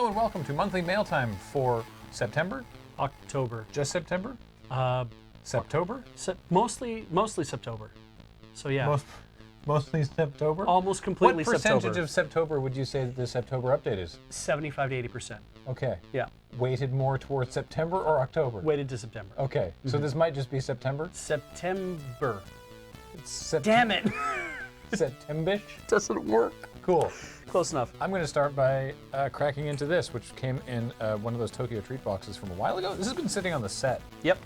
Hello and welcome to monthly mail time for September? October. Just September? Septober? Mostly Septober. So yeah. Mostly Septober? Almost completely What percentage Septober. of Septober would you say that the Septober update is? 75 to 80%. Okay. Yeah. Weighted more towards September or October? Weighted to September. Okay, so this might just be September? September. Damn it! Septembish? Doesn't work. Cool. Close enough. I'm going to start by cracking into this, which came in one of those Tokyo treat boxes from a while ago. This has been sitting on the set. Yep.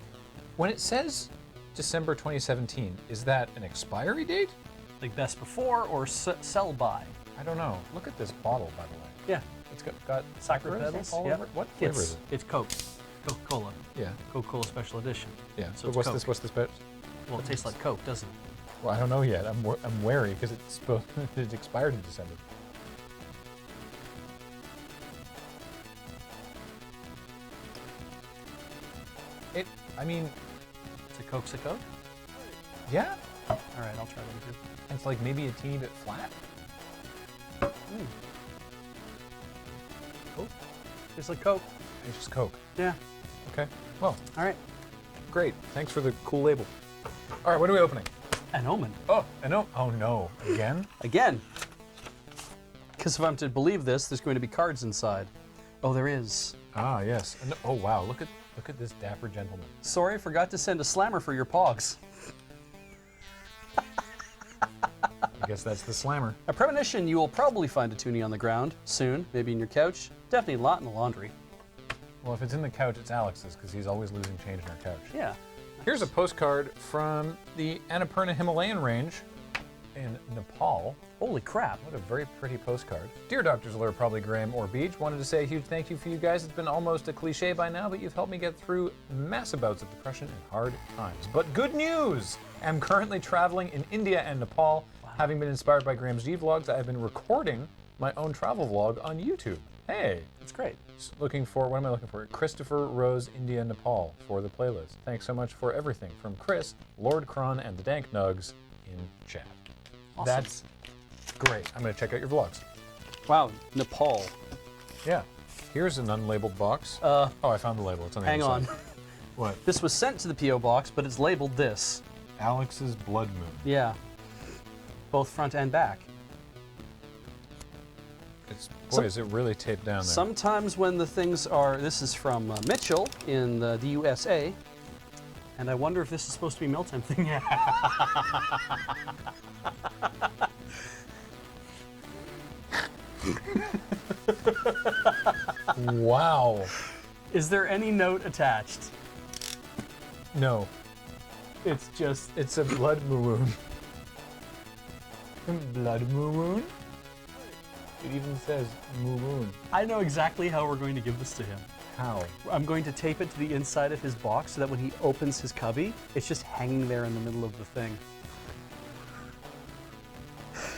When it says December 2017, is that an expiry date? Like best before or sell by? I don't know. Look at this bottle, by the way. Yeah. It's got Cypress cypress petals all yep. over it. What flavor is it? It's Coke. Coca-Cola. Yeah. Coca-Cola Special Edition. Yeah. So But it's what's Coke. this? What's this? Well, it tastes like Coke, doesn't it? Well, I don't know yet. I'm wary because it's supposed it expired in December. I mean, It's a Coke's a Coke? yeah. All right, I'll try one too. It's like maybe a teeny bit flat. Coke. Tastes like Coke. It's just Coke. Yeah. Okay. Well, All right. great. Thanks for the cool label. All right, what are we opening? An omen. Oh, I know. Oh no, again? Again. Because if I'm to believe this, there's going to be cards inside. Oh, there is. Ah, yes. Oh wow, look at this dapper gentleman. Sorry, I forgot to send a slammer for your pogs. I guess that's the slammer. A premonition, you will probably find a toonie on the ground soon, maybe in your couch. Definitely a lot in the laundry. Well, if it's in the couch, it's Alex's because he's always losing change in our couch. Yeah. Here's a postcard from the Annapurna Himalayan range in Nepal. Holy crap. What a very pretty postcard. Dear Dr. Ziller, probably Graham or Beach, wanted to say a huge thank you for you guys. It's been almost a cliche by now, but you've helped me get through massive bouts of depression and hard times. But good news! I'm currently traveling in India and Nepal. Wow. Having been inspired by Graham's G-Vlogs, I have been recording my own travel vlog on YouTube. Hey! That's great. What am I looking for? Christopher Rose, India, Nepal for the playlist. Thanks so much for everything from Chris, Lord Kron, and the Dank Nugs in chat. Awesome. That's great. I'm going to check out your vlogs. Wow, Nepal. Yeah. Here's an unlabeled box. Oh, I found the label. It's on the Hang other on. side. What? This was sent to the P.O. box, but it's labeled this. Alex's Blood Moon. Yeah. Both front and back. Boy, is it really taped down there. Sometimes when the things are, this is from Mitchell in the USA, and I wonder if this is supposed to be a Mailtime thing. Wow. Is there any note attached? No. It's a blood moon. Blood moon? It even says moon. I know exactly how we're going to give this to him. How? I'm going to tape it to the inside of his box so that when he opens his cubby, it's just hanging there in the middle of the thing.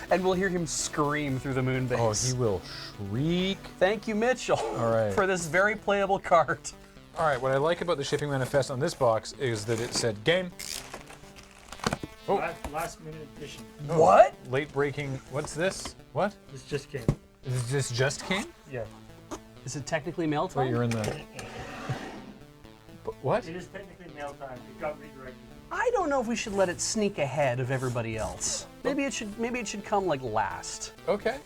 And we'll hear him scream through the moon base. Oh, he will shriek. Thank you, Mitchell, right. for this very playable card. All right, what I like about the shipping manifest on this box is that it said game. Oh. Last minute edition. Oh, What? Late breaking. What's this? What? This just came. This just came? Yeah. Is it technically mail time? Wait, you're in the. What? It is technically mail time. It got redirected. I don't know if we should let it sneak ahead of everybody else. Maybe it should come like last. Okay.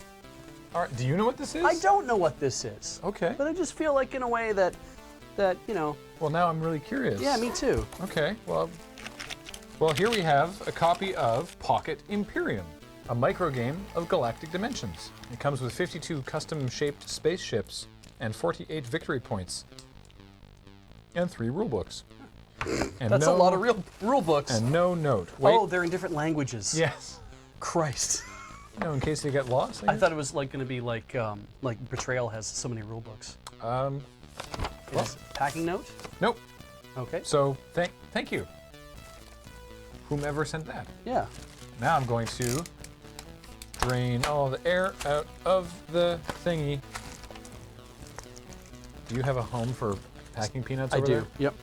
All right. Do you know what this is? I don't know what this is. Okay. But I just feel like in a way that you know. Well, now I'm really curious. Yeah, me too. Okay. Well, here we have a copy of Pocket Imperium, a micro game of galactic dimensions. It comes with 52 custom-shaped spaceships and 48 victory points, and 3 rule books. And That's a lot of rule books. And no note. Wait. Oh, they're in different languages. Yes. Christ. No, in case they get lost. I thought it was like going to be like Betrayal has so many rule books. Well, Packing note? nope. Okay. So thank you, whomever sent that. Yeah. Now I'm going to drain all the air out of the thingy. Do you have a home for packing peanuts over there? Yep.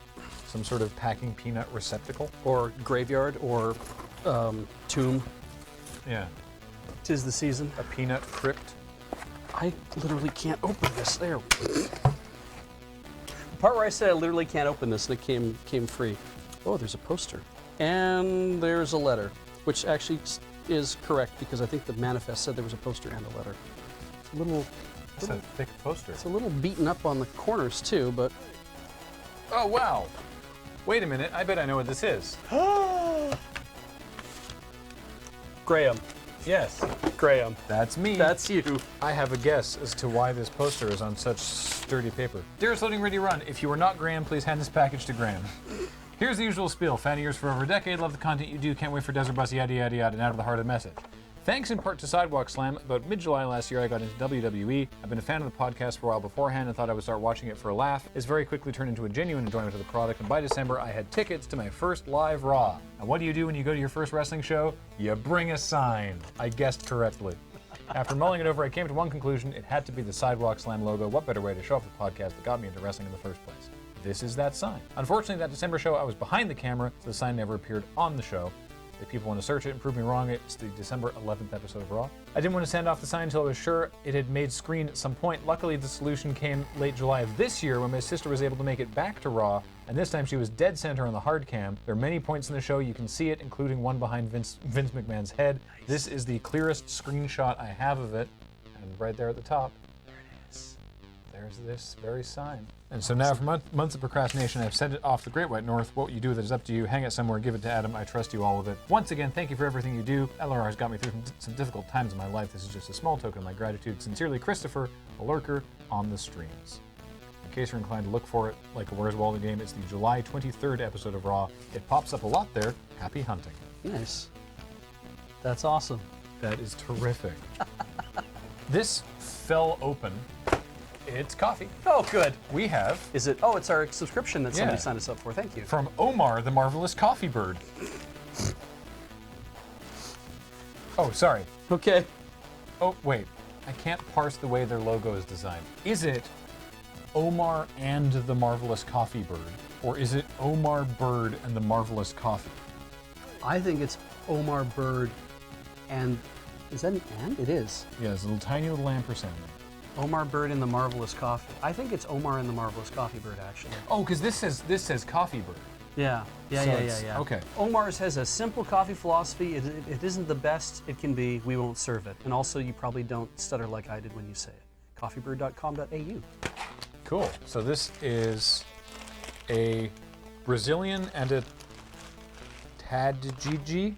Some sort of packing peanut receptacle? Or graveyard or tomb. Yeah. 'Tis the season. A peanut crypt? I literally can't open this. There. The part where I said I literally can't open this and it came free. Oh, there's a poster. And there's a letter, which actually is correct because I think the manifest said there was a poster and a letter. It's a little... It's a thick poster. It's a little beaten up on the corners too, but... Oh, wow. Wait a minute. I bet I know what this is. Graham. Yes. Graham. That's me. That's you. I have a guess as to why this poster is on such sturdy paper. Dearest Loading Ready Run, if you are not Graham, please hand this package to Graham. Here's the usual spiel. Fan of yours for over a decade. Love the content you do. Can't wait for Desert Bus, yada, yada, yada. And out of the heart of the message. Thanks in part to Sidewalk Slam. About mid-July last year, I got into WWE. I've been a fan of the podcast for a while beforehand and thought I would start watching it for a laugh. It's very quickly turned into a genuine enjoyment of the product, and by December, I had tickets to my first live Raw. And what do you do when you go to your first wrestling show? You bring a sign. I guessed correctly. After mulling it over, I came to one conclusion. It had to be the Sidewalk Slam logo. What better way to show off the podcast that got me into wrestling in the first place? This is that sign. Unfortunately, that December show, I was behind the camera, so the sign never appeared on the show. If people want to search it and prove me wrong, it's the December 11th episode of Raw. I didn't want to send off the sign until I was sure it had made screen at some point. Luckily, the solution came late July of this year when my sister was able to make it back to Raw, and this time she was dead center on the hard cam. There are many points in the show you can see it, including one behind Vince McMahon's head. Nice. This is the clearest screenshot I have of it, and right there at the top, there it is. There's this very sign. And so now, for months of procrastination, I've sent it off the Great White North. What you do with it is up to you. Hang it somewhere, give it to Adam. I trust you all with it. Once again, thank you for everything you do. LRR has got me through some difficult times in my life. This is just a small token of my gratitude. Sincerely, Christopher, a lurker on the streams. In case you're inclined to look for it, like a Where's Waldo game, it's the July 23rd episode of Raw. It pops up a lot there. Happy hunting. Nice. That's awesome. That is terrific. This fell open. It's coffee. Oh, good. We have... Is it? Oh, it's our subscription that somebody signed us up for. Thank you. From Omar, the Marvelous Coffee Bird. Oh, sorry. Okay. Oh, wait. I can't parse the way their logo is designed. Is it Omar and the Marvelous Coffee Bird? Or is it Omar Bird and the Marvelous Coffee? I think it's Omar Bird and... Is that an and? It is. Yeah, there's a little tiny little ampersand there. Omar Bird and the Marvelous Coffee. I think it's Omar and the Marvelous Coffee Bird, actually. Oh, because this says Coffee Bird. Yeah. Yeah. Okay. Omar's has a simple coffee philosophy. It isn't the best it can be. We won't serve it. And also, you probably don't stutter like I did when you say it. Coffeebird.com.au. Cool. So this is a Brazilian and a Tadjiji.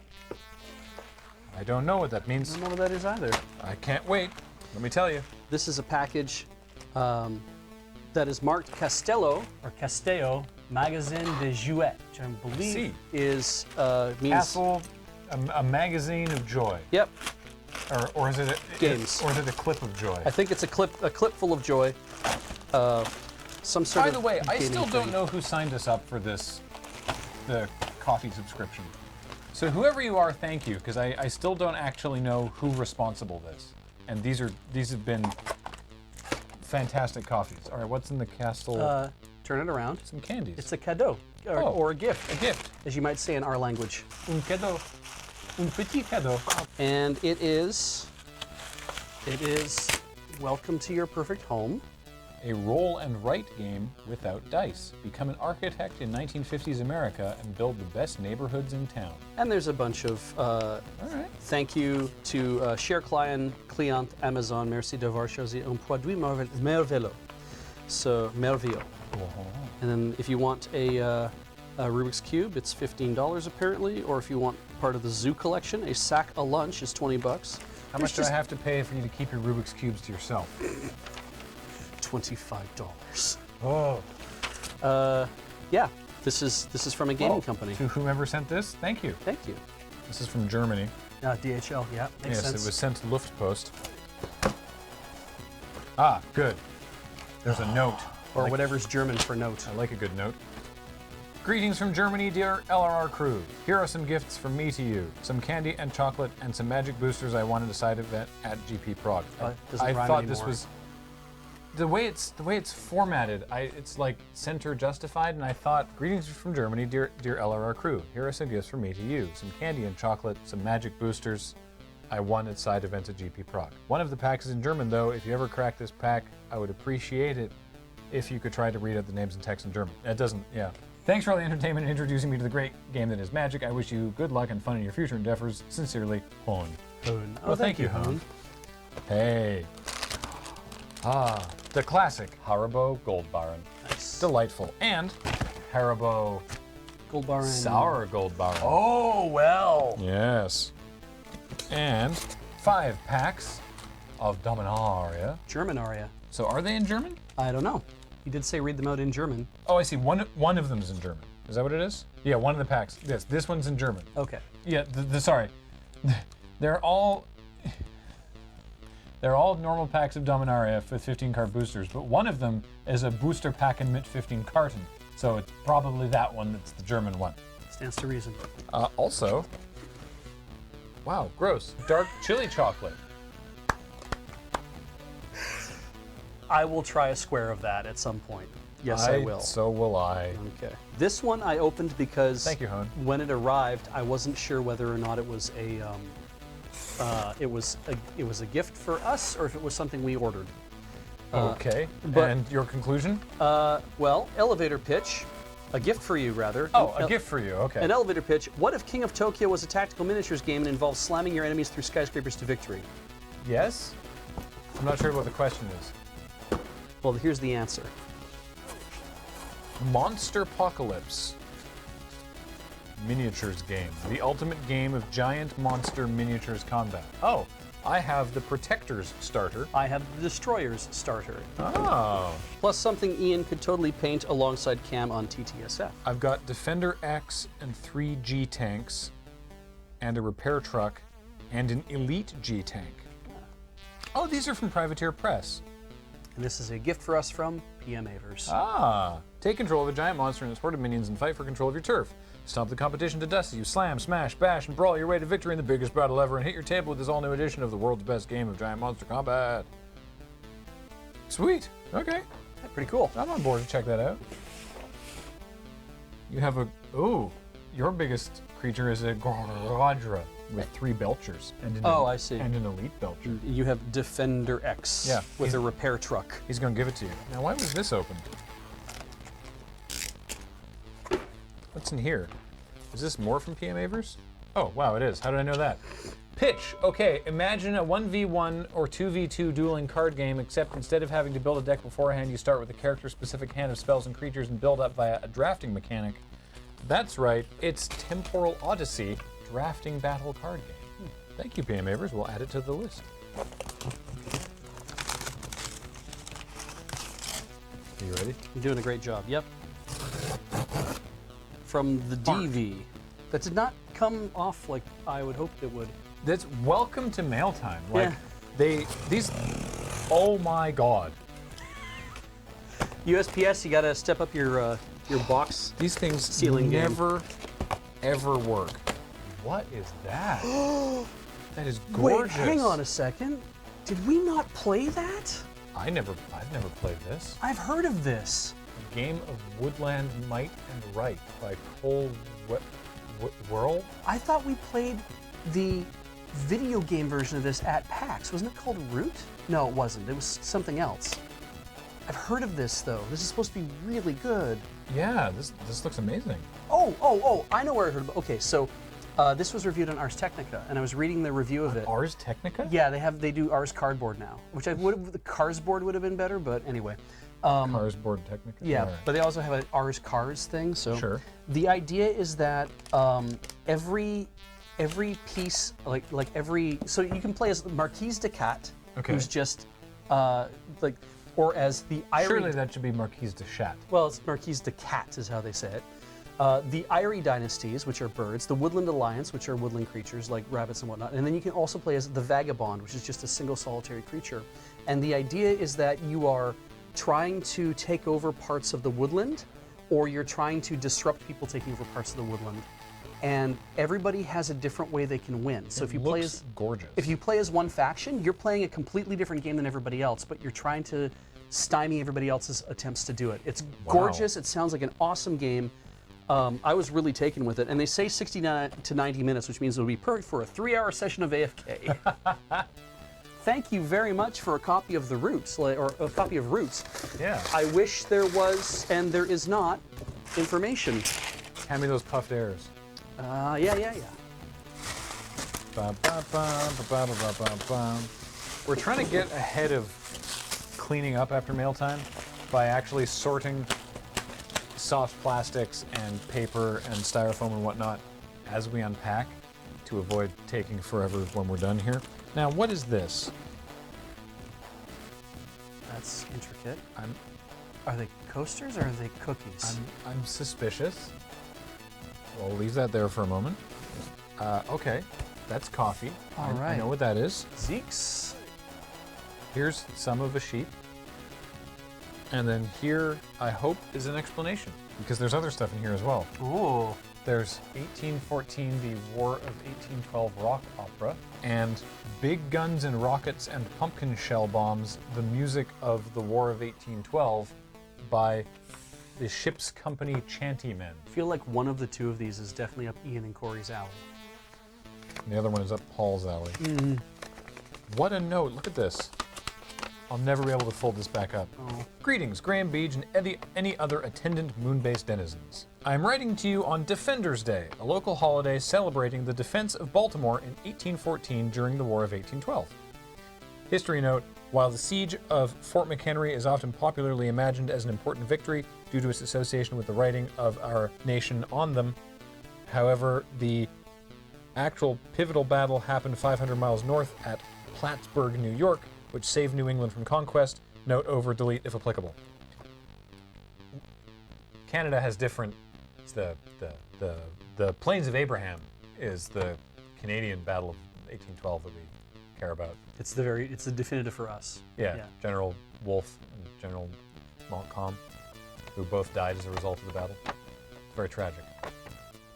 I don't know what that means. I don't know what that is either. I can't wait. Let me tell you. This is a package that is marked Castello, or Castello, Magazine de Jouet, which I believe is means... Castle, a magazine of joy. Yep. Or is it games? Or is it a clip of joy? I think it's a clip full of joy. Some sort By of the way, I still don't thing. know who signed us up for this, the coffee subscription. So whoever you are, thank you, because I still don't actually know who responsible this. And these have been fantastic coffees. All right, what's in the castle? Turn it around. Some candies. It's a cadeau, or a gift. A gift. As you might say in our language. Un cadeau. Un petit cadeau. And it is Welcome to Your Perfect Home. A roll and write game without dice. Become an architect in 1950s America and build the best neighborhoods in town. And there's a bunch of thank you to cher client Amazon, merci d'avoir choisi un produit merveilleux. So, merveilleux. And then if you want a Rubik's Cube, it's $15 apparently, or if you want part of the zoo collection, a sack a lunch is $20. How much do I have to pay for you to keep your Rubik's Cubes to yourself? $25. Oh. Yeah, this is from a gaming company. To whomever sent this, thank you. Thank you. This is from Germany. DHL, yeah, makes sense. Yes, it was sent to Luftpost. Ah, good. There's a note. Or whatever's German for note. I like a good note. Greetings from Germany, dear LRR crew. Here are some gifts from me to you. Some candy and chocolate and some magic boosters I won at a side event at GP Prague. Doesn't I rhyme thought anymore. this was the way it's formatted. It's like center justified, and I thought, greetings from Germany, dear LRR crew. Here are some gifts from me to you. Some candy and chocolate, some magic boosters. I won at side events at GP Prague. One of the packs is in German, though. If you ever crack this pack, I would appreciate it if you could try to read out the names and text in German. It doesn't, yeah. Thanks for all the entertainment and introducing me to the great game that is Magic. I wish you good luck and fun in your future endeavors. Sincerely, Hone. Hoon. Well, thank you, Hone. Hey. Ah, the classic Haribo Gold Baron. Nice. Delightful. And Haribo Gold Baron. Sour Gold Baron. Oh, well. Yes. And 5 packs of Dominaria. German aria. So are they in German? I don't know. He did say read them out in German. Oh, I see. One of them is in German. Is that what it is? Yeah, one of the packs. Yes, this one's in German. Okay. Yeah, sorry. They're all normal packs of Dominaria with 15 card boosters, but one of them is a booster pack and mint 15 carton. So it's probably that one that's the German one. Stands to reason. Also, wow, gross. Dark chili chocolate. I will try a square of that at some point. Yes, I will. So will I. Okay. This one I opened because Thank you, Hone. when it arrived, I wasn't sure whether or not it was a gift for us or if it was something we ordered. Okay. but- And your conclusion? Well, elevator pitch, a gift for you rather. Oh, a gift for you. Okay. An elevator pitch. What if King of Tokyo was a tactical miniatures game and involves slamming your enemies through skyscrapers to victory? Yes? I'm not sure what the question is. Well, here's the answer. Monsterpocalypse. Miniatures game. The ultimate game of giant monster miniatures combat. Oh, I have the Protectors starter. I have the Destroyers starter. Oh. Plus something Ian could totally paint alongside Cam on TTSF. I've got Defender X and 3 G tanks, and a repair truck, and an Elite G tank. Oh, these are from Privateer Press. And this is a gift for us from PM Avers. Ah. Take control of a giant monster and its horde of minions and fight for control of your turf. Stomp the competition to dust as you slam, smash, bash, and brawl your way to victory in the biggest battle ever and hit your table with this all-new edition of the world's best game of giant monster combat. Sweet. Okay. Yeah, pretty cool. I'm on board to check that out. You have your biggest creature is a Gradra with 3 Belchers. And I see. And an Elite Belcher. You have Defender X Yeah, with a repair truck. He's going to give it to you. Now, why was this open? What's in here? Is this more from PM Avers? Oh, wow, it is. How did I know that? Pitch. Okay, imagine a 1v1 or 2v2 dueling card game, except instead of having to build a deck beforehand, you start with a character-specific hand of spells and creatures and build up via a drafting mechanic. That's right, it's Temporal Odyssey, drafting battle card game. Thank you, PM Avers. We'll add it to the list. Are you ready? You're doing a great job. Yep. From the DV. That did not come off like I would hope it would. That's welcome to mail time. Like Yeah. these oh my god. USPS, you gotta step up your box. These things Sealing game. never ever work. What is that? That is gorgeous. Wait, hang on a second. Did we not play that? I've never played this. I've heard of this. Game of Woodland Might and Right by Cole Whirl. I thought we played the video game version of this at PAX. Wasn't it called Root? No, it wasn't. It was something else. I've heard of this though. This is supposed to be really good. Yeah, this looks amazing. Oh, I know where I heard about. Okay, so this was reviewed on Ars Technica, and I was reading the review of it. Ars Technica? Yeah, they do Ars Cardboard now, which the Cars board would have been better, but anyway. Cars Board Technica? Yeah, All right. but they also have an Ars Cars thing. So Sure. the idea is that every piece, so you can play as Marquise de Cat, Okay. who's just or as the Irie. Surely that should be Marquise de Chat. Well, it's Marquise de Cat is how they say it. The Irie dynasties, which are birds, the Woodland Alliance, which are woodland creatures like rabbits and whatnot, and then you can also play as the Vagabond, which is just a single solitary creature. And the idea is that you are trying to take over parts of the woodland, or you're trying to disrupt people taking over parts of the woodland. And everybody has a different way they can win. So if you play as gorgeous. If you play as one faction, you're playing a completely different game than everybody else, but you're trying to stymie everybody else's attempts to do it. It's gorgeous. It sounds like an awesome game. I was really taken with it, and they say 69 to 90 minutes, which means it'll be perfect for a 3-hour session of AFK. Thank you very much for a copy of The Roots, or a copy of Roots. Yeah. I wish there was, and there is not, information. Hand me those puffed airs. Yeah. We're trying to get ahead of cleaning up after mail time by actually sorting soft plastics and paper and styrofoam and whatnot as we unpack to avoid taking forever when we're done here. Now, what is this? That's intricate. Are they coasters or are they cookies? I'm suspicious. I'll leave that there for a moment. Okay, that's coffee. All I right. know what that is. Zeeks. Here's some of a sheep. And then here, I hope, is an explanation, because there's other stuff in here as well. Oh. There's 1814, the War of 1812 rock opera, and Big Guns and Rockets and Pumpkin Shell Bombs, the music of the War of 1812 by the ship's company Chantymen. I feel like one of the two of these is definitely up Ian and Corey's alley. And the other one is up Paul's alley. What a note, look at this. I'll never be able to fold this back up. Oh. Greetings, Graham Beach and any other attendant moon-based denizens. I am writing to you on Defender's Day, a local holiday celebrating the defense of Baltimore in 1814 during the War of 1812. History note, while the siege of Fort McHenry is often popularly imagined as an important victory due to its association with the writing of our nation on them, however, the actual pivotal battle happened 500 miles north at Plattsburgh, New York, which saved New England from conquest. Note over, delete if applicable. Canada has different. It's the Plains of Abraham is the Canadian Battle of 1812 that we care about. It's the definitive for us. Yeah. General Wolfe and General Montcalm, who both died as a result of the battle. It's very tragic,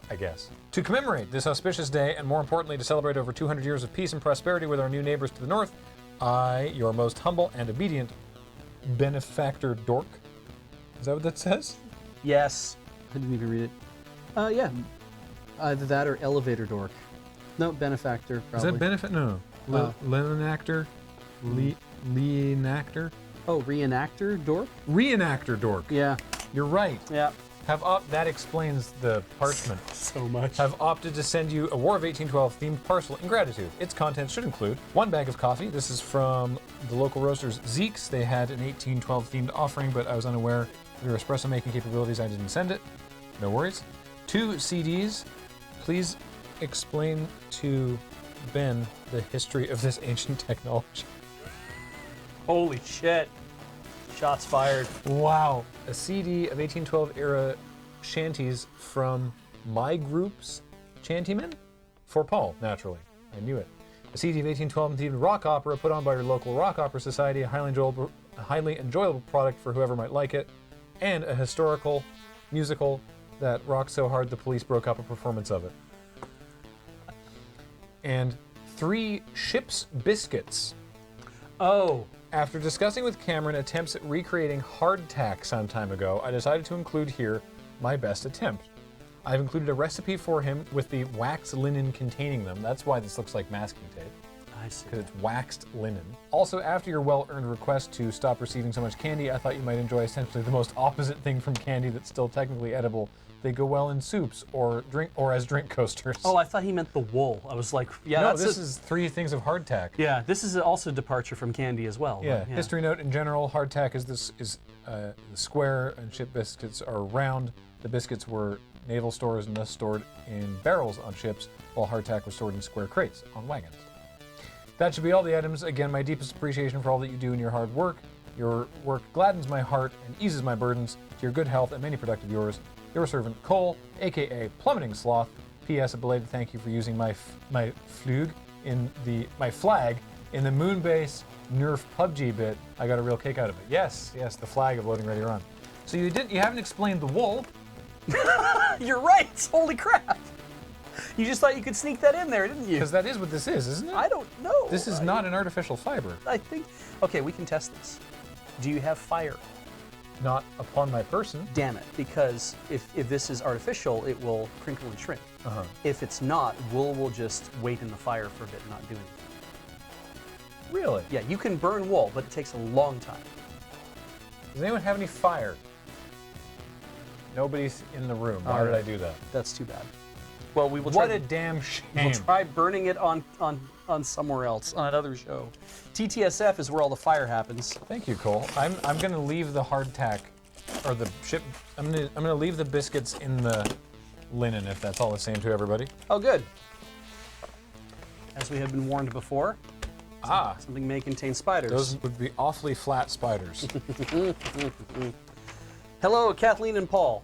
I guess. To commemorate this auspicious day, and more importantly, to celebrate over 200 years of peace and prosperity with our new neighbors to the north, I, your most humble and obedient benefactor dork. Is that what that says? Yes. I didn't even read it. Yeah. Either that or elevator dork. No, benefactor, probably. Is that benefit? No. Lenactor? Leanactor? Oh, reenactor dork? Reenactor dork. Yeah. You're right. Yeah. That explains the parchment. So much. Have opted to send you a War of 1812 themed parcel in gratitude. Its contents should include 1 bag of coffee. This is from the local roasters Zeke's. They had an 1812 themed offering, but I was unaware of their espresso making capabilities. I didn't send it. No worries. 2 CDs. Please explain to Ben the history of this ancient technology. Holy shit. Shots fired. Wow. A CD of 1812 era shanties from my group's Chantymen? For Paul, naturally. I knew it. A CD of 1812 themed rock opera put on by your local rock opera society, a highly enjoyable product for whoever might like it, and a historical musical that rocked so hard the police broke up a performance of it. And 3 ship's biscuits. Oh. After discussing with Cameron attempts at recreating Hardtack some time ago, I decided to include here my best attempt. I've included a recipe for him with the wax linen containing them. That's why this looks like masking tape, I see. because it's waxed linen. Also, after your well-earned request to stop receiving so much candy, I thought you might enjoy essentially the most opposite thing from candy that's still technically edible. They go well in soups or as drink coasters. Oh, I thought he meant the wool. I was like, yeah, no, this is 3 things of Hardtack. Yeah, this is also a departure from candy as well. Yeah. But, History note in general: Hardtack is the square, and ship biscuits are round. The biscuits were naval stores and thus stored in barrels on ships, while Hardtack was stored in square crates on wagons. That should be all the items. Again, my deepest appreciation for all that you do in your hard work. Your work gladdens my heart and eases my burdens. To your good health and many productive yours. Your servant Cole, aka Plummeting Sloth. P.S. A belated thank you for using my flag in the Moonbase Nerf PUBG bit. I got a real kick out of it. Yes, the flag of Loading Ready Run. So you haven't explained the wool. You're right. Holy crap. You just thought you could sneak that in there, didn't you? Because that is what this is, isn't it? I don't know. This is not an artificial fiber. I think. Okay, we can test this. Do you have fire? not upon my person. Damn it, because if this is artificial, it will crinkle and shrink. Uh-huh. If it's not, wool will just wait in the fire for a bit and not do anything. Really? Yeah, you can burn wool, but it takes a long time. Does anyone have any fire? Nobody's in the room. Why did I do that? That's too bad. Well, we will try. What a damn shame. We'll try burning it on somewhere else, on another show. TTSF is where all the fire happens. Thank you, Cole. I'm gonna leave the hardtack, or the ship. I'm gonna leave the biscuits in the linen if that's all the same to everybody. Oh, good. As we have been warned before, something may contain spiders. Those would be awfully flat spiders. Hello, Kathleen and Paul.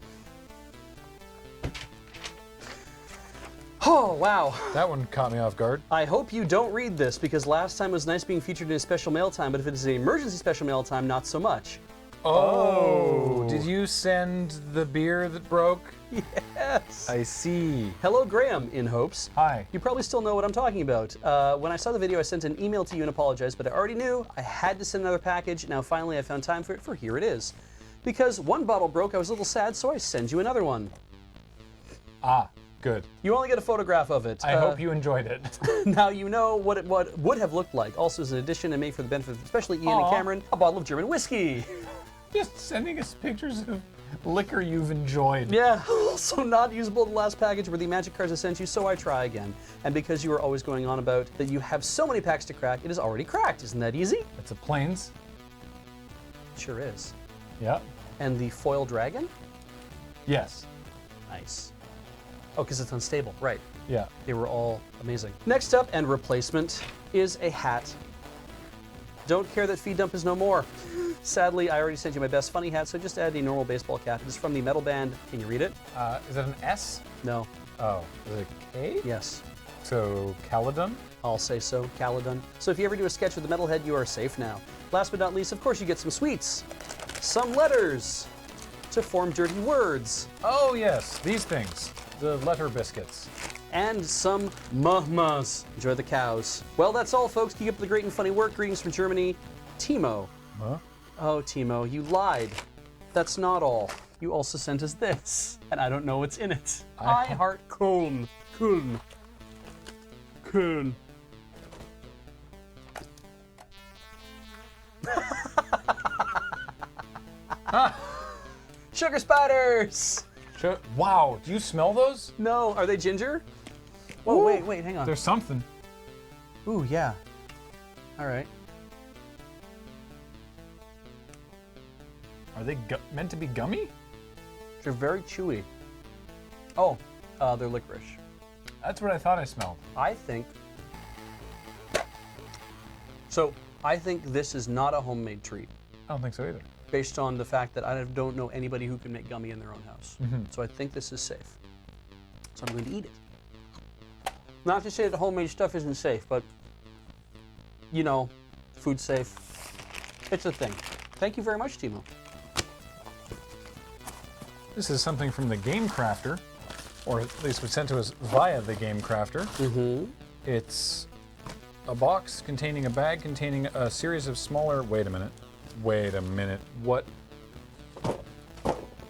Oh, wow. That one caught me off guard. I hope you don't read this, because last time was nice being featured in a special mail time, but if it is an emergency special mail time, not so much. Oh. Did you send the beer that broke? Yes. I see. Hello, Graham, in hopes. Hi. You probably still know what I'm talking about. When I saw the video, I sent an email to you and apologized, but I already knew I had to send another package. Now, finally, I found time for it, for here it is. Because one bottle broke, I was a little sad, so I send you another one. Good. You only get a photograph of it. I hope you enjoyed it. Now you know what it would have looked like. Also, as an addition and made for the benefit of especially Ian and Cameron, a bottle of German whiskey. Just sending us pictures of liquor you've enjoyed. Yeah, also not usable in the last package were the magic cards I sent you, so I try again. And because you are always going on about that you have so many packs to crack, it is already cracked. Isn't that easy? It's a planes. Sure is. Yeah. And the foil dragon? Yes. Nice. Oh, because it's unstable, right. Yeah. They were all amazing. Next up, and replacement, is a hat. Don't care that Feed Dump is no more. Sadly, I already sent you my best funny hat, so just add a normal baseball cap. It is from the metal band. Can you read it? Is it an S? No. Oh. Is it a K? Yes. So, Caledon? I'll say so, Caledon. So if you ever do a sketch with the metalhead, you are safe now. Last but not least, of course, you get some sweets. Some letters to form dirty words. Oh, yes. These things. The letter biscuits. And some mahmas. Enjoy the cows. Well, that's all, folks. Keep up the great and funny work. Greetings from Germany. Timo. Huh? Oh, Timo, you lied. That's not all. You also sent us this, and I don't know what's in it. I heart Köln. Köln. Köln. Sugar spiders! Wow, do you smell those? No, are they ginger? Whoa, Ooh. wait, hang on. There's something. Ooh, yeah. All right. Are they meant to be gummy? They're very chewy. Oh, they're licorice. That's what I thought I smelled. I think this is not a homemade treat, I don't think so either. based on the fact that I don't know anybody who can make gummy in their own house. So I think this is safe. So I'm going to eat it. Not to say that homemade stuff isn't safe, but you know, food safe. It's a thing. Thank you very much, Timo. This is something from the Game Crafter, or at least was sent to us via the Game Crafter. It's a box containing a bag containing a series of smaller. Wait a minute. What?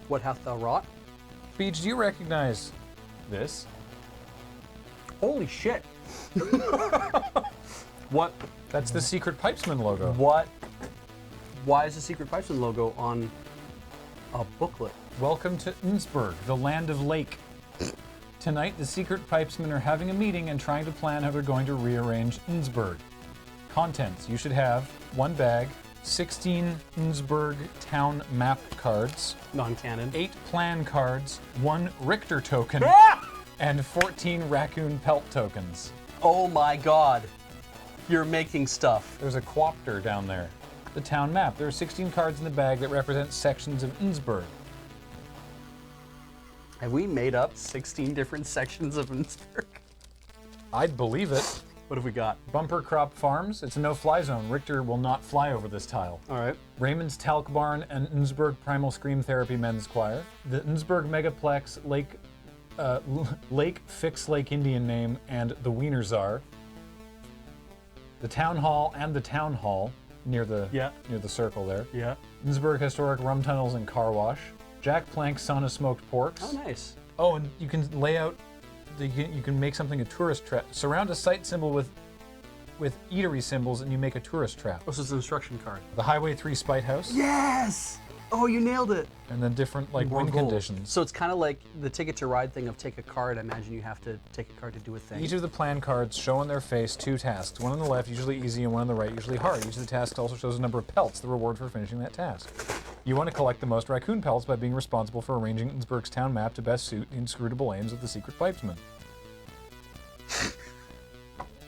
What hath thou wrought? Beach, do you recognize this? Holy shit! What? That's the Secret Pipesman logo. What? Why is the Secret Pipesman logo on a booklet? Welcome to Nsburg, the land of lake. Tonight, the Secret Pipesmen are having a meeting and trying to plan how they're going to rearrange Nsburg. Contents: you should have 1 bag, 16 Nsburg town map cards, Non-canon. 8 plan cards, 1 Richter token, and 14 raccoon pelt tokens. Oh my god. You're making stuff. There's a quopter down there. The town map. There are 16 cards in the bag that represent sections of Nsburg. Have we made up 16 different sections of Nsburg? I'd believe it. What have we got? Bumper Crop Farms. It's a no-fly zone. Richter will not fly over this tile. All right. Raymond's Talc Barn and Nsburg Primal Scream Therapy Men's Choir. The Nsburg Megaplex Lake Fix Lake Indian Name and the Wiener Czar. The Town Hall and the Town Hall. near the Yeah. near the circle there. Yeah. Nsburg historic rum tunnels and car wash. Jack Plank sauna smoked porks. Oh, nice. Oh, and you can lay out. You can make something a tourist trap. Surround a site symbol with eatery symbols, and you make a tourist trap. This is an instruction card. The Highway 3 Spite House. Yes! Oh, you nailed it. And then different like More wind gold. conditions. So it's kind of like the Ticket to Ride thing of take a card. I imagine you have to take a card to do a thing. Each of the plan cards show on their face 2 tasks. One on the left, usually easy, and one on the right, usually hard. Each of the tasks also shows a number of pelts, the reward for finishing that task. You want to collect the most raccoon pelts by being responsible for arranging Nsburg's town map to best suit the inscrutable aims of the secret pipesman.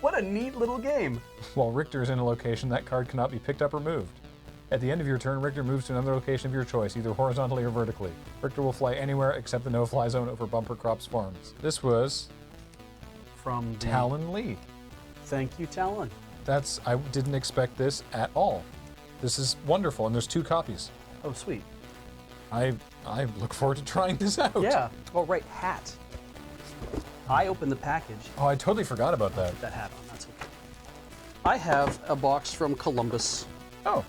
What a neat little game. While Richter is in a location, that card cannot be picked up or moved. At the end of your turn, Richter moves to another location of your choice, either horizontally or vertically. Richter will fly anywhere except the no-fly zone over Bumper Crops Farms. This was From the... Talon Lee. Thank you, Talon. I didn't expect this at all. This is wonderful, and there's 2 copies. Oh, sweet. I look forward to trying this out. Yeah. Oh, right, hat. I opened the package. Oh, I totally forgot about that. Put that hat on, that's okay. I have a box from Columbus. Oh,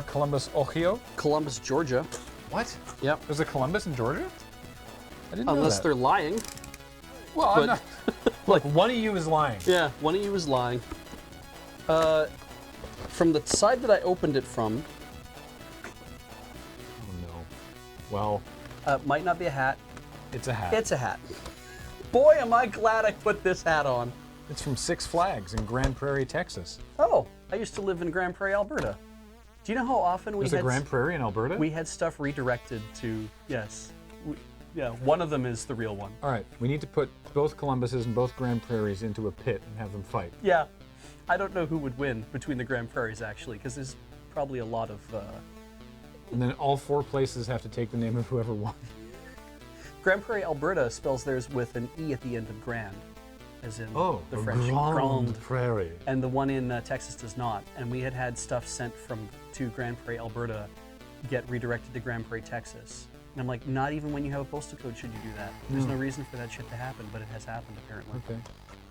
Columbus, Ohio? Columbus, Georgia. What? Yep. There's a Columbus in Georgia? I didn't know Unless that. they're lying. Well, but- I'm not. Like, one of you is lying. Yeah, one of you is lying. From the side that I opened it from, Oh, no. Well, might not be a hat. it's a hat. It's a hat. Boy, am I glad I put this hat on. It's from Six Flags in Grand Prairie, Texas. Oh, I used to live in Grand Prairie, Alberta. Do you know how often we There's had a Grand Prairie in Alberta? we had stuff redirected to yes, yeah. One of them is the real one. All right, we need to put both Columbuses and both Grand Prairies into a pit and have them fight. Yeah, I don't know who would win between the Grand Prairies actually, because there's probably a lot of. And then all 4 places have to take the name of whoever won. Grand Prairie, Alberta spells theirs with an E at the end of grand, as in the French Grand Prairie. and the one in Texas does not. And we had stuff sent to Grand Prairie, Alberta, get redirected to Grand Prairie, Texas. And I'm like, not even when you have a postal code should you do that. There's no reason for that shit to happen, but it has happened apparently. Okay.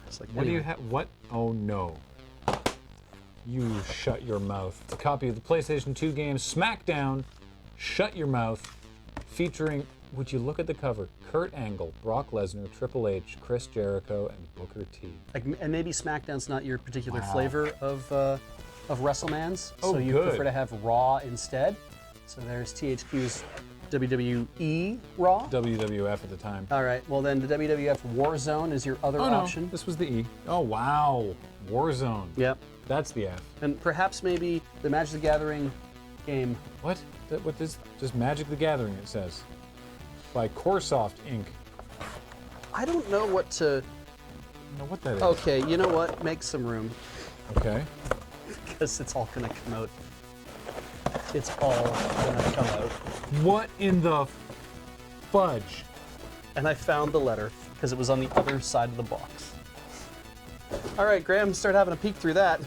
It's like, What do you anyway. have? What? Oh no. You shut your mouth. A copy of the PlayStation 2 game Smackdown, Shut Your Mouth, featuring, would you look at the cover, Kurt Angle, Brock Lesnar, Triple H, Chris Jericho, and Booker T. Like, and maybe SmackDown's not your particular Wow. flavor of WrestleMans, Oh, so you good. prefer to have Raw instead. So there's THQ's WWE Raw. WWF at the time. All right, well then the WWF Warzone is your other Oh no, option. this was the E. Oh wow, Warzone. Yep. That's the F. And perhaps maybe the Magic the Gathering game. What? What this? Just Magic the Gathering, it says. By Coresoft Inc. I don't know what to. I don't know what that is. Okay, you know what? Make some room, Okay. because it's all gonna come out. It's all gonna come out. What in the fudge? And I found the letter because it was on the other side of the box. All right, Graham, start having a peek through that.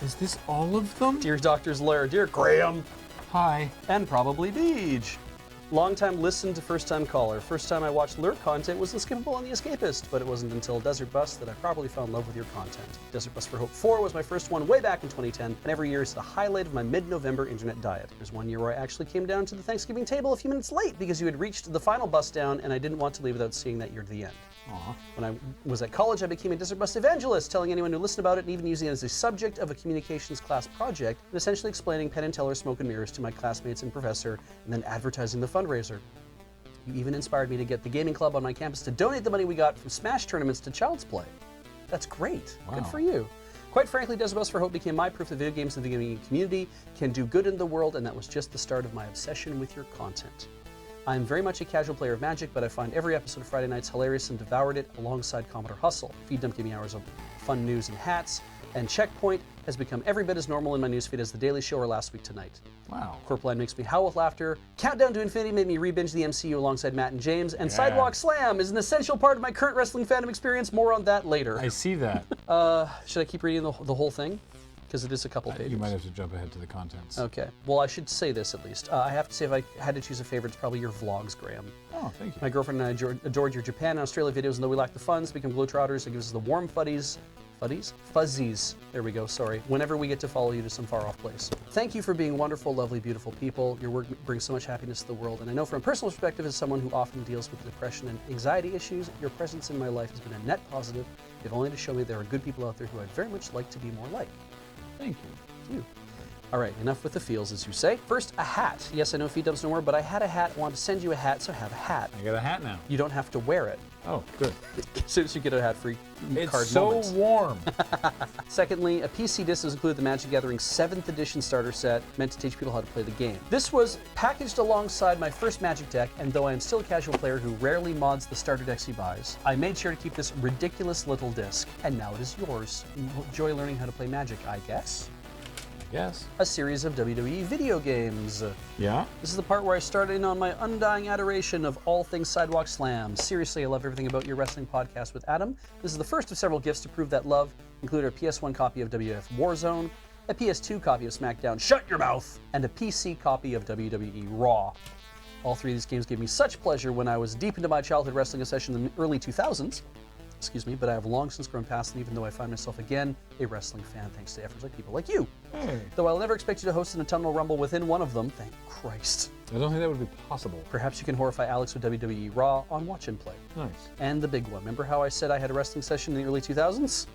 Is this all of them? Dear Doctor's Lair, dear Graham, Hi. and probably Beej. Long time listen to first time caller. First time I watched Lurk content was Unskippable and The Escapist, but it wasn't until Desert Bus that I properly fell in love with your content. Desert Bus for Hope 4 was my first one way back in 2010, and every year is the highlight of my mid-November internet diet. There's one year where I actually came down to the Thanksgiving table a few minutes late because you had reached the final bus down, and I didn't want to leave without seeing that year to the end. Aw. When I was at college, I became a Desert Bus evangelist, telling anyone who listened about it and even using it as a subject of a communications class project, and essentially explaining Penn and Teller Smoke and Mirrors to my classmates and professor, and then advertising the fundraiser. You even inspired me to get the gaming club on my campus to donate the money we got from Smash tournaments to Child's Play. That's great. Good Wow. for you. Quite frankly, Desert Bus for Hope became my proof that video games and the gaming community can do good in the world, and that was just the start of my obsession with your content. I'm very much a casual player of Magic, but I find every episode of Friday Nights hilarious and devoured it alongside Commodore Hustle. Feed Dump gave me hours of fun news and hats, and Checkpoint has become every bit as normal in my newsfeed as The Daily Show or Last Week Tonight. Wow. Corpline makes me howl with laughter. Countdown to Infinity made me re-binge the MCU alongside Matt and James, and Sidewalk Slam is an essential part of my current wrestling fandom experience. More on that later. I see that. Should I keep reading the whole thing? Because it is a couple pages. You might have to jump ahead to the contents. Okay. Well, I should say this at least. I have to say, if I had to choose a favorite, it's probably your vlogs, Graham. Oh, thank you. My girlfriend and I adored your Japan and Australia videos, and though we lack the fun, speaking of Globetrotters, it gives us the warm fuzzies, there we go, sorry, whenever we get to follow you to some far off place. Thank you for being wonderful, lovely, beautiful people. Your work brings so much happiness to the world, and I know from a personal perspective, as someone who often deals with depression and anxiety issues, your presence in my life has been a net positive, if only to show me there are good people out there who I'd very much like to be more like. Thank you. Thank you. All right, enough with the feels, as you say. First, a hat. Yes, I know feed dumps no more, but I had a hat, wanted to send you a hat, so have a hat. I got a hat now. You don't have to wear it. Oh, good. As soon as you get a hat-free It's card so moment. warm. Secondly, a PC disc does include the Magic the Gathering 7th edition starter set, meant to teach people how to play the game. This was packaged alongside my first Magic deck, and though I am still a casual player who rarely mods the starter decks he buys, I made sure to keep this ridiculous little disc, and now it is yours. Enjoy learning how to play Magic, I guess. Yes. A series of WWE video games. Yeah? This is the part where I started in on my undying adoration of all things Sidewalk Slam. Seriously, I love everything about your wrestling podcast with Adam. This is the first of several gifts to prove that love, include a PS1 copy of WWF Warzone, a PS2 copy of SmackDown Shut Your Mouth, and a PC copy of WWE Raw. All three of these games gave me such pleasure when I was deep into my childhood wrestling obsession in the early 2000s. Excuse me, but I have long since grown past them, even though I find myself again a wrestling fan thanks to efforts like people like you. Hey. Though I'll never expect you to host an autumnal rumble within one of them, thank Christ. I don't think that would be possible. Perhaps you can horrify Alex with WWE Raw on Watch and Play. Nice. And the big one. Remember how I said I had a wrestling session in the early 2000s?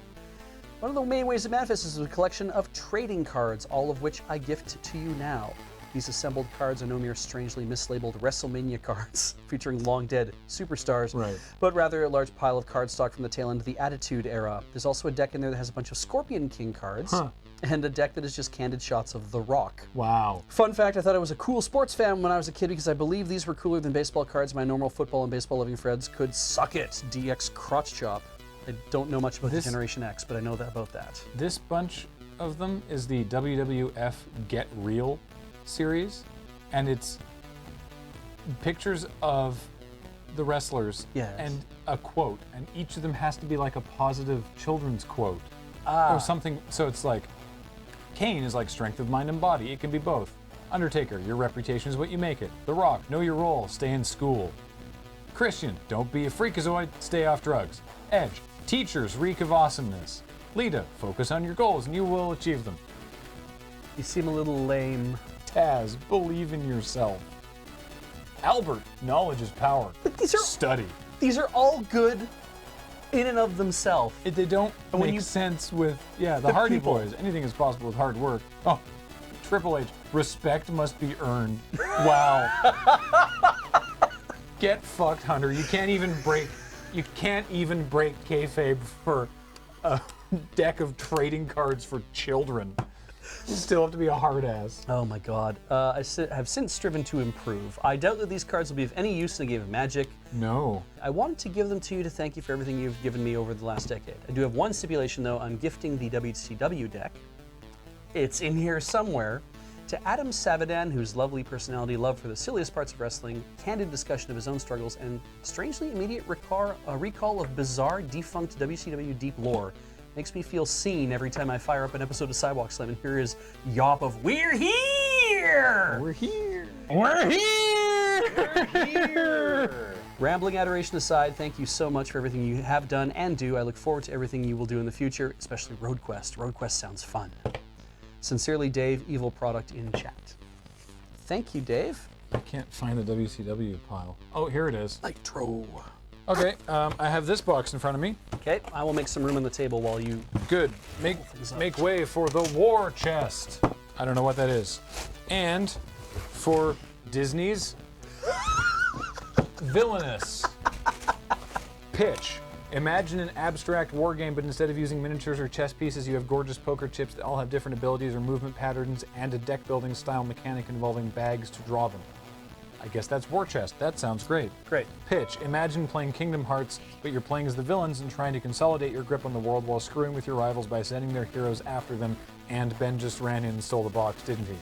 One of the main ways it manifests is a collection of trading cards, all of which I gift to you now. These assembled cards are no mere strangely mislabeled WrestleMania cards featuring long-dead superstars, Right. but rather a large pile of cardstock from the tail end of the Attitude Era. There's also a deck in there that has a bunch of Scorpion King cards, and a deck that is just candid shots of The Rock. Wow. Fun fact, I thought I was a cool sports fan when I was a kid because I believe these were cooler than baseball cards. My normal football and baseball loving friends could suck it. DX crotch chop. I don't know much about the Generation X, but I know that about that. This bunch of them is the WWF Get Real series, and it's pictures of the wrestlers and a quote, and each of them has to be like a positive children's quote or something. So it's like Kane is like strength of mind and body. It can be both. Undertaker, your reputation is what you make it. The Rock, know your role, stay in school. Christian, don't be a freakazoid, stay off drugs. Edge, teachers reek of awesomeness. Lita, focus on your goals and you will achieve them. You seem a little lame. Taz, believe in yourself. Albert, knowledge is power. But these are study. These are all good in and of themselves. They don't when make you- sense with the Hardy people. Boys. Anything is possible with hard work. Oh, Triple H, respect must be earned. Wow. Get fucked, Hunter. You can't even break kayfabe for a deck of trading cards for children. You still have to be a hard ass. Oh my god. I have since striven to improve. I doubt that these cards will be of any use in a game of Magic. No. I wanted to give them to you to thank you for everything you've given me over the last decade. I do have one stipulation though. I'm gifting the WCW deck. It's in here somewhere. To Adam Savadan, whose lovely personality, love for the silliest parts of wrestling, candid discussion of his own struggles, and strangely immediate recall of bizarre, defunct WCW deep lore. Makes me feel seen every time I fire up an episode of Sidewalk Slam and hear his yawp of, "We're here! We're here. We're here! We're here!" Rambling adoration aside, thank you so much for everything you have done and do. I look forward to everything you will do in the future, especially RoadQuest. RoadQuest sounds fun. Sincerely, Dave, evil product in chat. Thank you, Dave. I can't find the WCW pile. Oh, here it is. Nitro. Okay, I have this box in front of me. Okay, I will make some room on the table while you... Good. Make way for the war chest. I don't know what that is. And for Disney's villainous pitch. Imagine an abstract war game, but instead of using miniatures or chess pieces, you have gorgeous poker chips that all have different abilities or movement patterns and a deck building style mechanic involving bags to draw them. I guess that's War Chest. That sounds great. Great. Pitch. Imagine playing Kingdom Hearts, but you're playing as the villains and trying to consolidate your grip on the world while screwing with your rivals by sending their heroes after them, and Ben just ran in and stole the box, didn't he?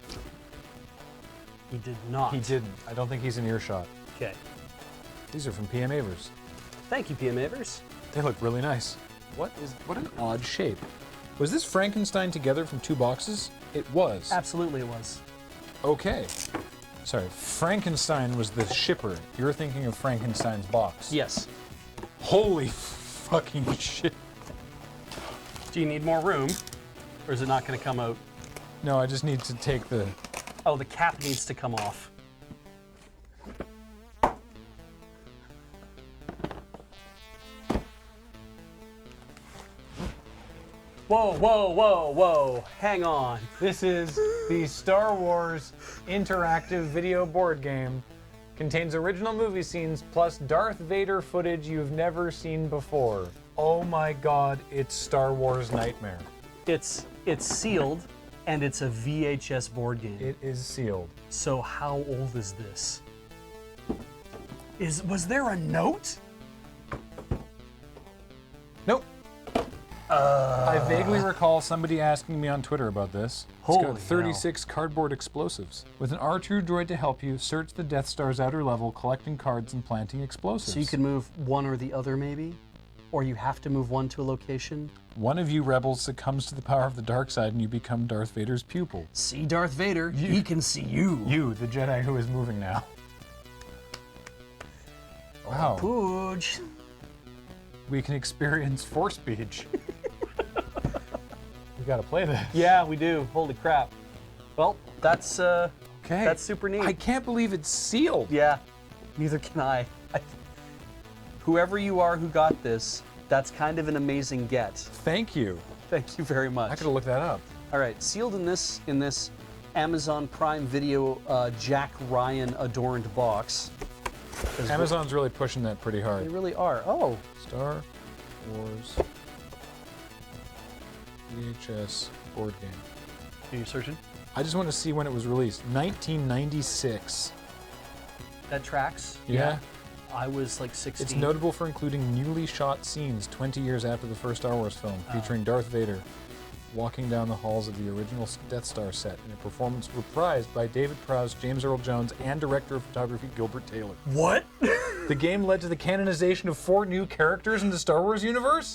He did not. He didn't. I don't think he's in earshot. Okay. These are from PM Avers. Thank you, PM Avers. They look really nice. What an odd shape. Was this Frankenstein together from 2 boxes? It was. Absolutely it was. Okay. Sorry, Frankenstein was the shipper. You're thinking of Frankenstein's box. Yes. Holy fucking shit. Do you need more room? Or is it not going to come out? No, I just need to take the... Oh, the cap needs to come off. Whoa, whoa, whoa, whoa. Hang on. This is the Star Wars interactive video board game. Contains original movie scenes plus Darth Vader footage you've never seen before. Oh my god, it's Star Wars Nightmare. It's sealed, and it's a VHS board game. It is sealed. So how old is this? Was there a note? Nope. I vaguely recall somebody asking me on Twitter about this. It's Holy got 36 cardboard explosives. With an R2 droid to help you, search the Death Star's outer level, collecting cards and planting explosives. So you can move one or the other, maybe? Or you have to move one to a location? One of you rebels succumbs to the power of the dark side and you become Darth Vader's pupil. See Darth Vader, he can see you. You, the Jedi who is moving now. Wow. Pooch. We can experience force speech. We gotta play this. Yeah, we do. Holy crap. Well, that's Okay. that's super neat. I can't believe it's sealed. Yeah, neither can I. Whoever you are who got this, that's kind of an amazing get. Thank you. Thank you very much. I could have looked that up. All right, sealed in this Amazon Prime Video Jack Ryan adorned box. 'Cause Amazon's really pushing that pretty They hard. really are. Oh, Star Wars VHS board game. are you searching? I just want to see when it was released. 1996. That tracks. Yeah. I was like 16. It's notable for including newly shot scenes 20 years after the first Star Wars film, featuring Darth Vader walking down the halls of the original Death Star set in a performance reprised by David Prowse, James Earl Jones, and director of photography Gilbert Taylor. What? The game led to the canonization of 4 new characters in the Star Wars universe?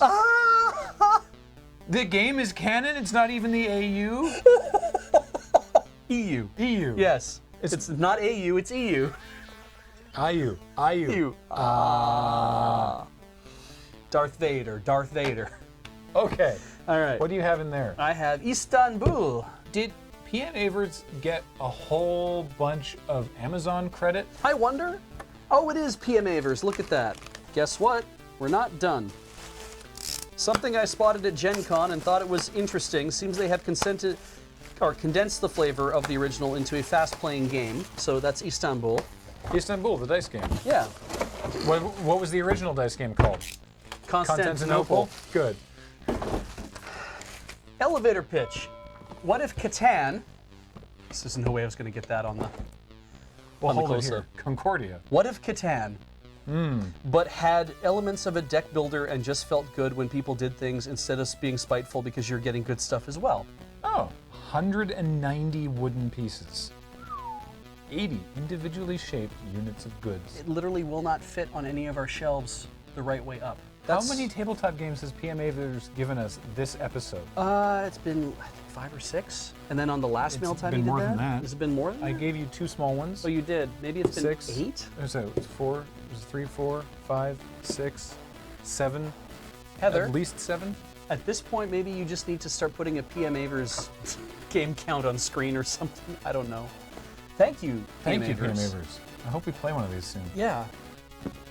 The game is canon? It's not even the AU? EU. EU. Yes. It's not AU, it's EU. IU. EU. Darth Vader. Darth Vader. Okay. All right. What do you have in there? I have Istanbul. Did PM Avers get a whole bunch of Amazon credit? I wonder. Oh, it is PM Avers. Look at that. Guess what? We're not done. Something I spotted at Gen Con and thought it was interesting. Seems they have condensed the flavor of the original into a fast-playing game. So that's Istanbul. Istanbul, the dice game. Yeah. What was the original dice game called? Constantinople. Good. Elevator pitch. What if Catan? This is no way I was going to get that on the. Well, on the hold it close-up. here. Concordia. What if Catan, but had elements of a deck builder and just felt good when people did things instead of being spiteful because you're getting good stuff as well? Oh, 190 wooden pieces. 80 individually shaped units of goods. It literally will not fit on any of our shelves the right way up. How many tabletop games has PM Avers given us this episode? It's been, I think, 5 or 6. And then on the last mail time been you did more that? than that. Has it been more than I that? gave you 2 small ones. Oh, you did. Maybe it's been 6. 8? So it's 4. It was 3, 4, 5, 6, 7. Heather, At least 7. at this point, maybe you just need to start putting a PM Avers game count on screen or something. I don't know. Thank you, PM Thank you, PM Avers. Avers. I hope we play one of these soon. Yeah.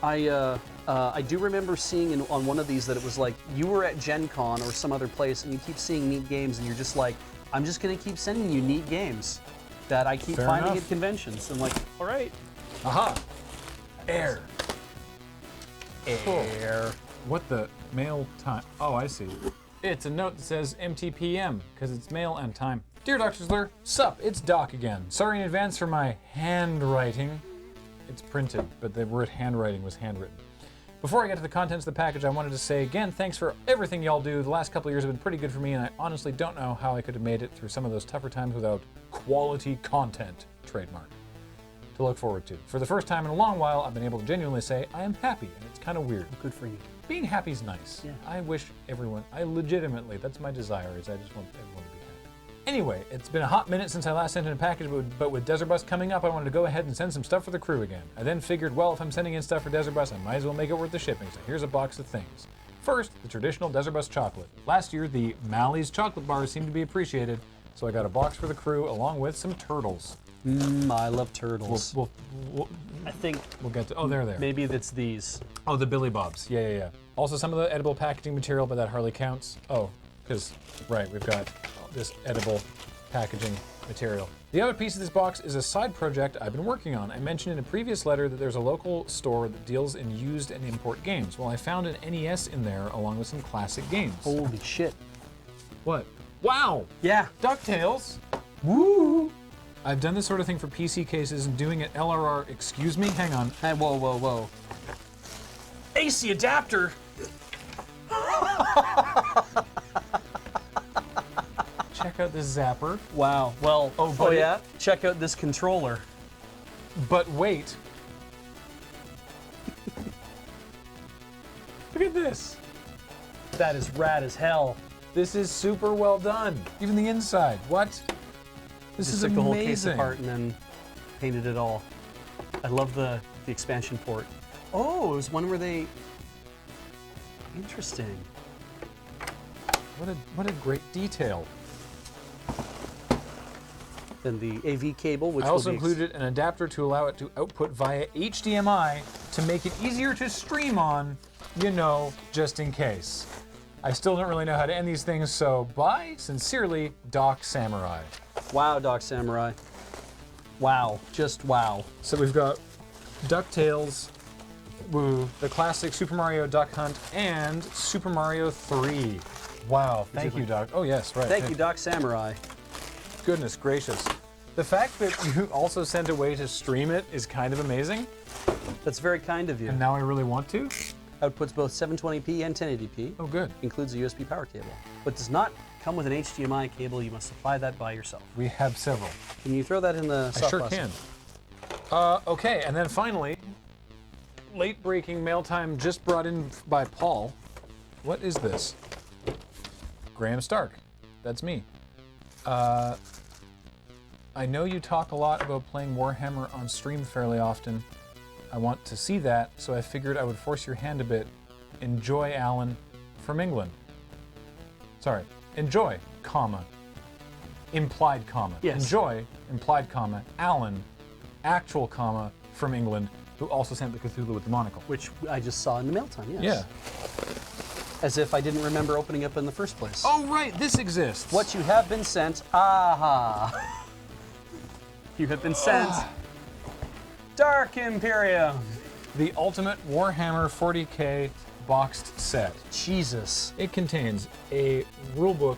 I do remember seeing on one of these that it was like you were at Gen Con or some other place and you keep seeing neat games and you're just like, I'm just going to keep sending you neat games that I keep Fair finding enough. at conventions. I'm like, all right. Aha! Air. Air. What the mail time? Oh, I see. It's a note that says MTPM because it's mail and time. Dear Dr. Zler, sup, it's Doc again. Sorry in advance for my handwriting. It's printed, but the word handwriting was handwritten. Before I get to the contents of the package, I wanted to say again, thanks for everything y'all do. The last couple of years have been pretty good for me, and I honestly don't know how I could have made it through some of those tougher times without quality content, trademark, to look forward to. For the first time in a long while, I've been able to genuinely say I am happy, and it's kind of weird. Good for you. being happy is nice. Yeah. I wish everyone, I legitimately, that's my desire, is I just want everyone to be happy. Anyway, it's been a hot minute since I last sent in a package, but with Desert Bus coming up, I wanted to go ahead and send some stuff for the crew again. I then figured, well, if I'm sending in stuff for Desert Bus, I might as well make it worth the shipping, so here's a box of things. First, the traditional Desert Bus chocolate. Last year, the Mally's chocolate bars seemed to be appreciated, so I got a box for the crew along with some turtles. I love turtles. I think We'll get to, oh, they're there. maybe it's these. Oh, the Billy Bobs. Yeah. Also, some of the edible packaging material, but that hardly counts. Oh, because, right, we've got this edible packaging material. The other piece of this box is a side project I've been working on. I mentioned in a previous letter that there's a local store that deals in used and import games. Well, I found an NES in there along with some classic games. Holy shit. What? Wow! Yeah. DuckTales! Woo! I've done this sort of thing for PC cases and doing it LRR. Excuse me? Hang on. Hey, whoa. AC adapter. Check out this zapper. Wow. Well, but yeah. Check out this controller. But wait. Look at this. That is rad as hell. This is super well done. Even the inside. What? This Just is took amazing. the whole case apart and then painted it all. I love the expansion port. Oh, it was one where they. Interesting. What a great detail. Then the AV cable, which I also will be included an adapter to allow it to output via HDMI to make it easier to stream on, you know, just in case. I still don't really know how to end these things, so bye, sincerely, Doc Samurai. Wow, Doc Samurai. Wow, just wow. So we've got DuckTales, woo, the classic Super Mario Duck Hunt, and Super Mario 3. Wow, thank you, Doc. Oh, yes, right. Thank you, Doc Samurai. Goodness gracious. The fact that you also sent a way to stream it is kind of amazing, That's very kind of you. and now I really want to. Outputs both 720p and 1080p. Oh, good. Includes a USB power cable, but does not come with an HDMI cable. You must supply that by yourself. We have several. Can you throw that in the I soft sure plastic? can. Okay, and then finally, late-breaking mail time just brought in by Paul. What is this? Graham Stark. That's me. I know you talk a lot about playing Warhammer on stream fairly often. I want to see that, so I figured I would force your hand a bit. Enjoy, Alan, from England. Sorry, enjoy, comma, implied comma. Yes. Enjoy, implied comma, Alan, actual comma, from England, who also sent the Cthulhu with the monocle. Which I just saw in the mail time, yes. Yeah. As if I didn't remember opening up in the first place. Oh, right, this exists. What you have been sent, aha. You have been sent Dark Imperium. The ultimate Warhammer 40K boxed set. Jesus. It contains a rulebook,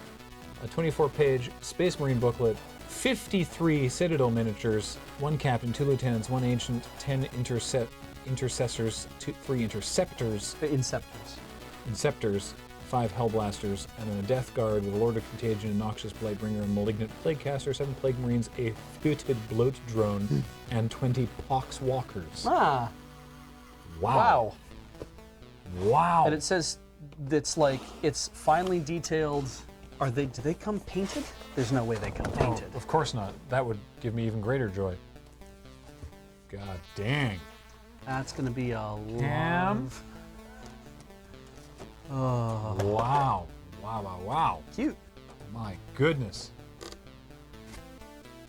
a 24-page Space Marine booklet, 53 Citadel miniatures, 1 captain, 2 lieutenants, 1 ancient, 10 intercessors, 3 interceptors, The Inceptors. 5 Hellblasters, and then a Death Guard with a Lord of Contagion, a Noxious Blightbringer, a Malignant Plaguecaster, 7 Plague Marines, a Footed Bloat Drone, and 20 Pox Walkers. Ah. Wow. Wow. And it says it's like it's finely detailed. Do they come painted? There's no way they come painted. Of course not. That would give me even greater joy. God dang. That's gonna be a lot. Damn. Oh, Wow. Wow. cute. My goodness.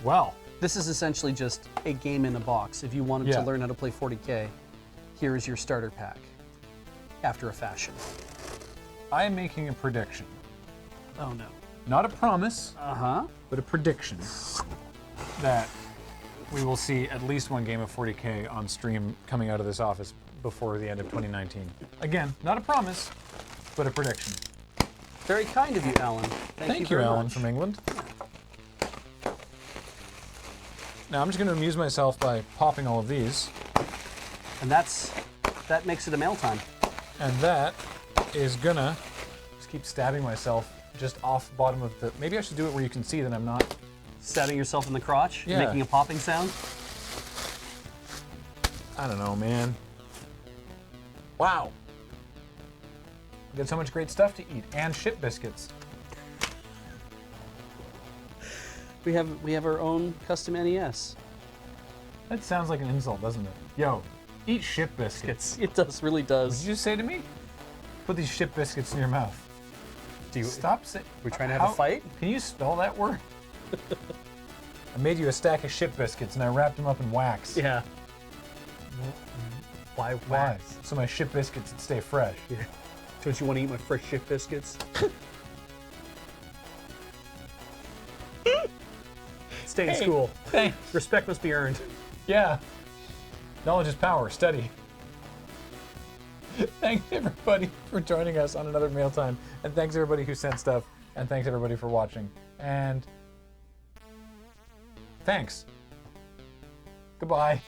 Well, This is essentially just a game in a box. If you wanted Yeah. to learn how to play 40K, here is your starter pack. After a fashion. I am making a prediction. Oh no. Not a promise, Uh-huh. but a prediction that we will see at least one game of 40K on stream coming out of this office before the end of 2019. Again, not a promise, but a prediction. Very kind of you, Alan. Thank you very Alan much. from England. Now I'm just going to amuse myself by popping all of these, And that makes it a mail time. and that is gonna just keep stabbing myself just off the bottom of the. Maybe I should do it where you can see that I'm not. Stabbing yourself in the crotch, Yeah. making a popping sound. I don't know, man. Wow. We got so much great stuff to eat and ship biscuits. We have our own custom NES. That sounds like an insult, doesn't it? Yo, eat ship biscuits. It does, really What does. did you just say to me? Put these ship biscuits in your mouth. Do you, Stop saying. we trying to have a fight? Can you spell that word? I made you a stack of ship biscuits and I wrapped them up in wax. Yeah. Why Why? So my ship biscuits would stay fresh. Yeah. Don't you want to eat my fresh ship biscuits? Stay in Hey, school. Thanks. Respect must be earned. Yeah. Knowledge is power. Study. Thanks everybody for joining us on another Mail Time. And thanks everybody who sent stuff. And thanks everybody for watching. And thanks. Goodbye.